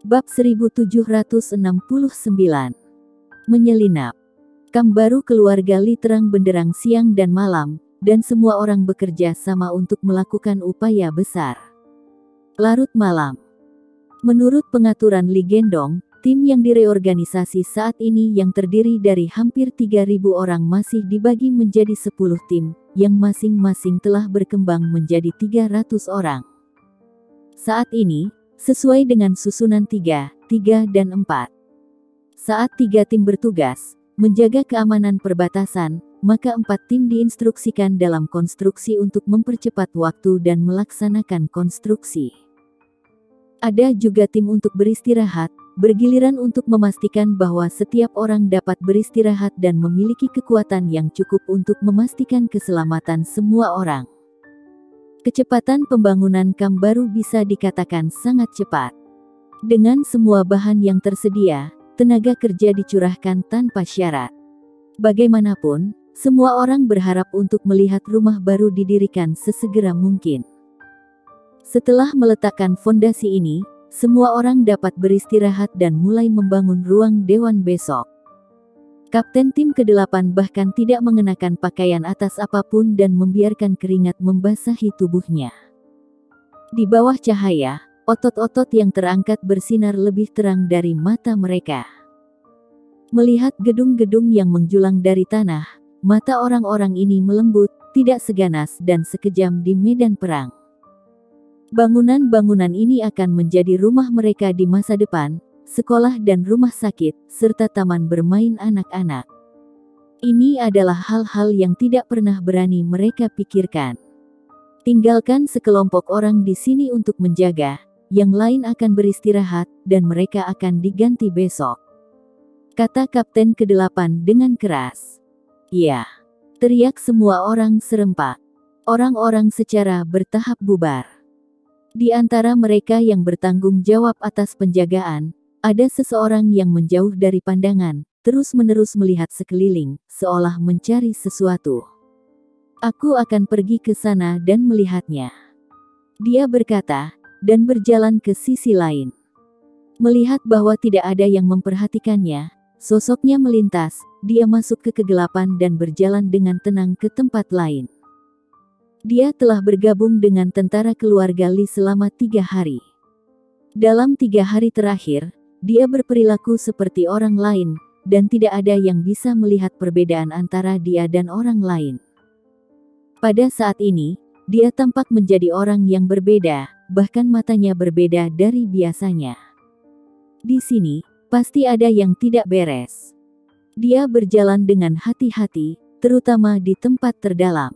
Bab 1769. Menyelinap. Kamp baru keluarga Li terang benderang siang dan malam, dan semua orang bekerja sama untuk melakukan upaya besar. Larut malam. Menurut pengaturan Li Gendong, tim yang direorganisasi saat ini yang terdiri dari hampir 3.000 orang masih dibagi menjadi 10 tim, yang masing-masing telah berkembang menjadi 300 orang. Saat ini, sesuai dengan susunan 3, dan 4. Saat 3 tim bertugas, menjaga keamanan perbatasan, maka 4 tim diinstruksikan dalam konstruksi untuk mempercepat waktu dan melaksanakan konstruksi. Ada juga tim untuk beristirahat, bergiliran untuk memastikan bahwa setiap orang dapat beristirahat dan memiliki kekuatan yang cukup untuk memastikan keselamatan semua orang. Kecepatan pembangunan kamp baru bisa dikatakan sangat cepat. Dengan semua bahan yang tersedia, tenaga kerja dicurahkan tanpa syarat. Bagaimanapun, semua orang berharap untuk melihat rumah baru didirikan sesegera mungkin. Setelah meletakkan fondasi ini, semua orang dapat beristirahat dan mulai membangun ruang dewan besok. Kapten tim ke-8 bahkan tidak mengenakan pakaian atas apapun dan membiarkan keringat membasahi tubuhnya. Di bawah cahaya, otot-otot yang terangkat bersinar lebih terang dari mata mereka. Melihat gedung-gedung yang menjulang dari tanah, mata orang-orang ini melembut, tidak seganas dan sekejam di medan perang. Bangunan-bangunan ini akan menjadi rumah mereka di masa depan, sekolah dan rumah sakit, serta taman bermain anak-anak. Ini adalah hal-hal yang tidak pernah berani mereka pikirkan. Tinggalkan sekelompok orang di sini untuk menjaga, yang lain akan beristirahat, dan mereka akan diganti besok. Kata Kapten ke-8 dengan keras. Ya, teriak semua orang serempak. Orang-orang secara bertahap bubar. Di antara mereka yang bertanggung jawab atas penjagaan, ada seseorang yang menjauh dari pandangan, terus-menerus melihat sekeliling, seolah mencari sesuatu. Aku akan pergi ke sana dan melihatnya. Dia berkata, dan berjalan ke sisi lain. Melihat bahwa tidak ada yang memperhatikannya, sosoknya melintas, dia masuk ke kegelapan dan berjalan dengan tenang ke tempat lain. Dia telah bergabung dengan tentara keluarga Li selama 3 hari. Dalam 3 hari terakhir, dia berperilaku seperti orang lain, dan tidak ada yang bisa melihat perbedaan antara dia dan orang lain. Pada saat ini, dia tampak menjadi orang yang berbeda, bahkan matanya berbeda dari biasanya. Di sini, pasti ada yang tidak beres. Dia berjalan dengan hati-hati, terutama di tempat terdalam.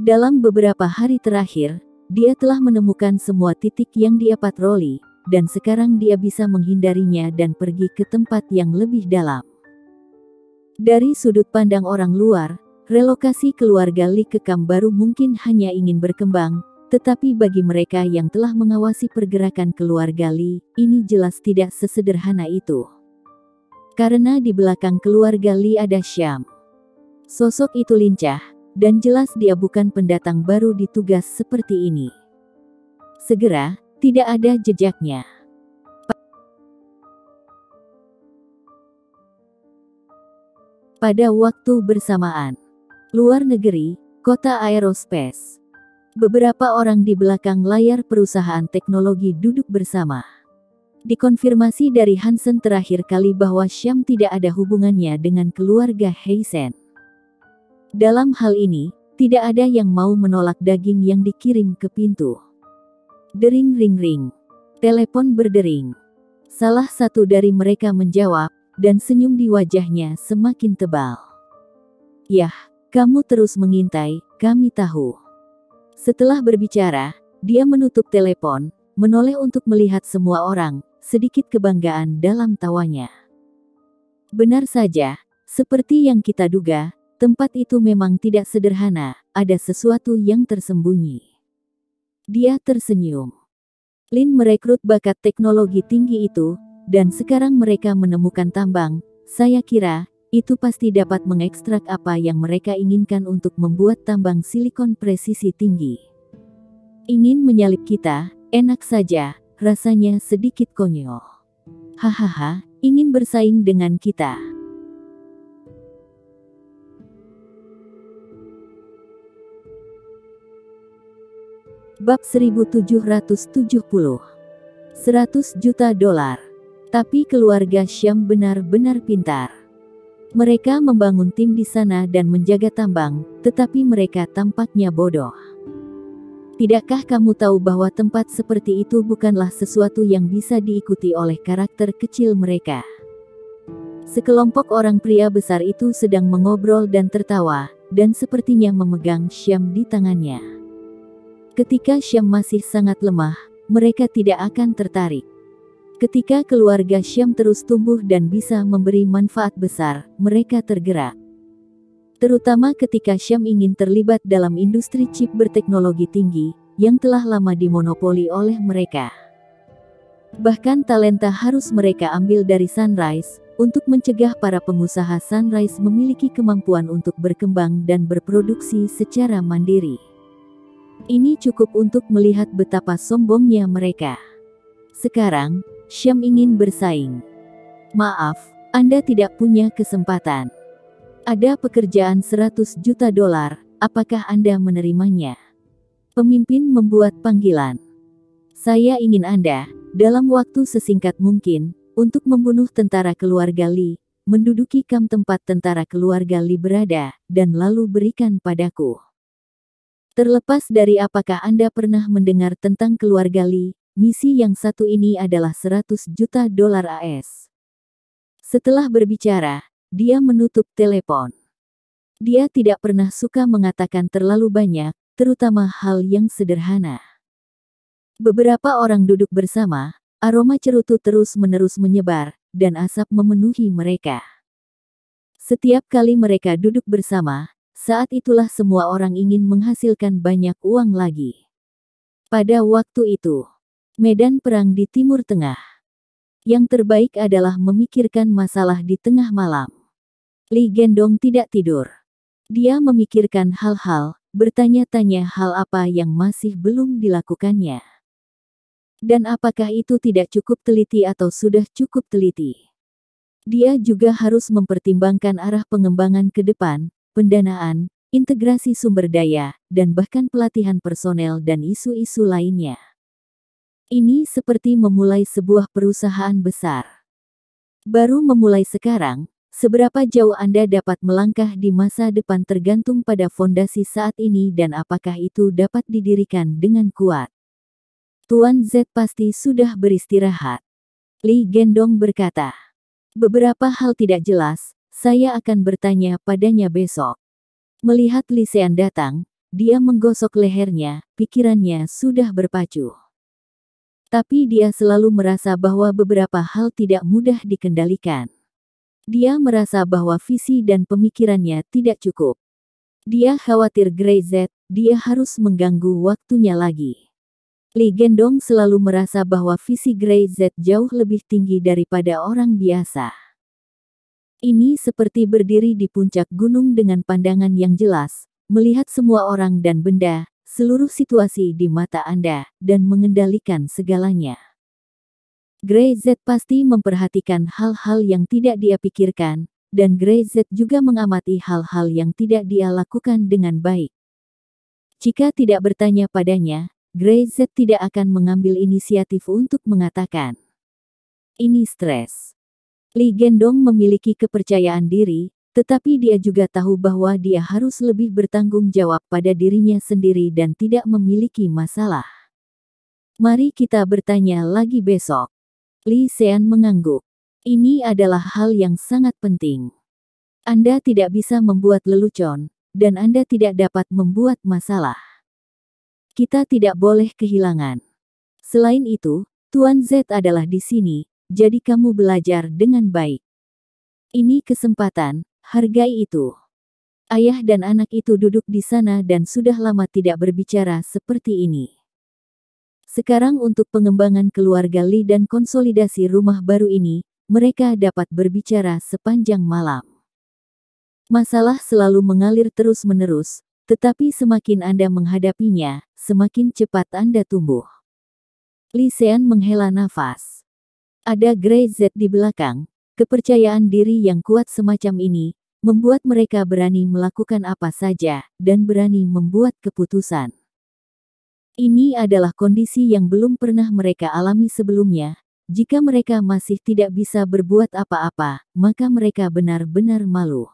Dalam beberapa hari terakhir, dia telah menemukan semua titik yang dia patroli, dan sekarang dia bisa menghindarinya dan pergi ke tempat yang lebih dalam. Dari sudut pandang orang luar, relokasi keluarga Li ke kamp baru mungkin hanya ingin berkembang, tetapi bagi mereka yang telah mengawasi pergerakan keluarga Li, ini jelas tidak sesederhana itu. Karena di belakang keluarga Li ada Syam. Sosok itu lincah, dan jelas dia bukan pendatang baru di tugas seperti ini. Segera, tidak ada jejaknya. Pada waktu bersamaan, luar negeri, kota aerospace. Beberapa orang di belakang layar perusahaan teknologi duduk bersama. Dikonfirmasi dari Hansen terakhir kali bahwa Syam tidak ada hubungannya dengan keluarga Heisen. Dalam hal ini, tidak ada yang mau menolak daging yang dikirim ke pintu. Dering ring ring. Telepon berdering. Salah satu dari mereka menjawab, dan senyum di wajahnya semakin tebal. Yah, kamu terus mengintai, kami tahu. Setelah berbicara, dia menutup telepon, menoleh untuk melihat semua orang, sedikit kebanggaan dalam tawanya. Benar saja, seperti yang kita duga, tempat itu memang tidak sederhana, ada sesuatu yang tersembunyi. Dia tersenyum. Lin merekrut bakat teknologi tinggi itu, dan sekarang mereka menemukan tambang. Saya kira, itu pasti dapat mengekstrak apa yang mereka inginkan untuk membuat tambang silikon presisi tinggi. Ingin menyalip kita, enak saja, rasanya sedikit konyol. Hahaha, ingin bersaing dengan kita. Bab 1770. 100 juta dolar. Tapi keluarga Syam benar-benar pintar. Mereka membangun tim di sana dan menjaga tambang, tetapi mereka tampaknya bodoh. Tidakkah kamu tahu bahwa tempat seperti itu bukanlah sesuatu yang bisa diikuti oleh karakter kecil mereka? Sekelompok orang pria besar itu sedang mengobrol dan tertawa, dan sepertinya memegang Syam di tangannya. Ketika Syam masih sangat lemah, mereka tidak akan tertarik. Ketika keluarga Syam terus tumbuh dan bisa memberi manfaat besar, mereka tergerak. Terutama ketika Syam ingin terlibat dalam industri chip berteknologi tinggi, yang telah lama dimonopoli oleh mereka. Bahkan talenta harus mereka ambil dari Sunrise, untuk mencegah para pengusaha Sunrise memiliki kemampuan untuk berkembang dan berproduksi secara mandiri. Ini cukup untuk melihat betapa sombongnya mereka. Sekarang, Syam ingin bersaing. Maaf, Anda tidak punya kesempatan. Ada pekerjaan 100 juta dolar, apakah Anda menerimanya? Pemimpin membuat panggilan. Saya ingin Anda, dalam waktu sesingkat mungkin, untuk membunuh tentara keluarga Lee, menduduki kamp tempat tentara keluarga Lee berada, dan lalu berikan padaku. Terlepas dari apakah Anda pernah mendengar tentang keluarga Lee, misi yang satu ini adalah 100 juta dolar AS. Setelah berbicara, dia menutup telepon. Dia tidak pernah suka mengatakan terlalu banyak, terutama hal yang sederhana. Beberapa orang duduk bersama, aroma cerutu terus-menerus menyebar, dan asap memenuhi mereka. Setiap kali mereka duduk bersama, saat itulah semua orang ingin menghasilkan banyak uang lagi. Pada waktu itu, medan perang di Timur Tengah. Yang terbaik adalah memikirkan masalah di tengah malam. Lee Gendong tidak tidur. Dia memikirkan hal-hal, bertanya-tanya hal apa yang masih belum dilakukannya. Dan apakah itu tidak cukup teliti atau sudah cukup teliti? Dia juga harus mempertimbangkan arah pengembangan ke depan, pendanaan, integrasi sumber daya, dan bahkan pelatihan personel dan isu-isu lainnya. Ini seperti memulai sebuah perusahaan besar. Baru memulai sekarang, seberapa jauh Anda dapat melangkah di masa depan tergantung pada fondasi saat ini dan apakah itu dapat didirikan dengan kuat. Tuan Z pasti sudah beristirahat. Lee Gendong berkata. Beberapa hal tidak jelas, saya akan bertanya padanya besok. Melihat Lee Sean datang, dia menggosok lehernya, pikirannya sudah berpacu. Tapi dia selalu merasa bahwa beberapa hal tidak mudah dikendalikan. Dia merasa bahwa visi dan pemikirannya tidak cukup. Dia khawatir Grey Z, dia harus mengganggu waktunya lagi. Lee Gendong selalu merasa bahwa visi Grey Z jauh lebih tinggi daripada orang biasa. Ini seperti berdiri di puncak gunung dengan pandangan yang jelas, melihat semua orang dan benda, seluruh situasi di mata Anda, dan mengendalikan segalanya. Grey Z pasti memperhatikan hal-hal yang tidak dia pikirkan, dan Grey Z juga mengamati hal-hal yang tidak dia lakukan dengan baik. Jika tidak bertanya padanya, Grey Z tidak akan mengambil inisiatif untuk mengatakan. Ini stres. Lee Gendong memiliki kepercayaan diri, tetapi dia juga tahu bahwa dia harus lebih bertanggung jawab pada dirinya sendiri dan tidak memiliki masalah. Mari kita bertanya lagi besok. Lee Sean mengangguk. Ini adalah hal yang sangat penting. Anda tidak bisa membuat lelucon, dan Anda tidak dapat membuat masalah. Kita tidak boleh kehilangan. Selain itu, Tuan Z adalah di sini, jadi kamu belajar dengan baik. Ini kesempatan, hargai itu. Ayah dan anak itu duduk di sana dan sudah lama tidak berbicara seperti ini. Sekarang untuk pengembangan keluarga Lee dan konsolidasi rumah baru ini, mereka dapat berbicara sepanjang malam. Masalah selalu mengalir terus-menerus, tetapi semakin Anda menghadapinya, semakin cepat Anda tumbuh. Li Sean menghela nafas. Ada Grey Z di belakang. Kepercayaan diri yang kuat semacam ini membuat mereka berani melakukan apa saja dan berani membuat keputusan. Ini adalah kondisi yang belum pernah mereka alami sebelumnya. Jika mereka masih tidak bisa berbuat apa-apa, maka mereka benar-benar malu.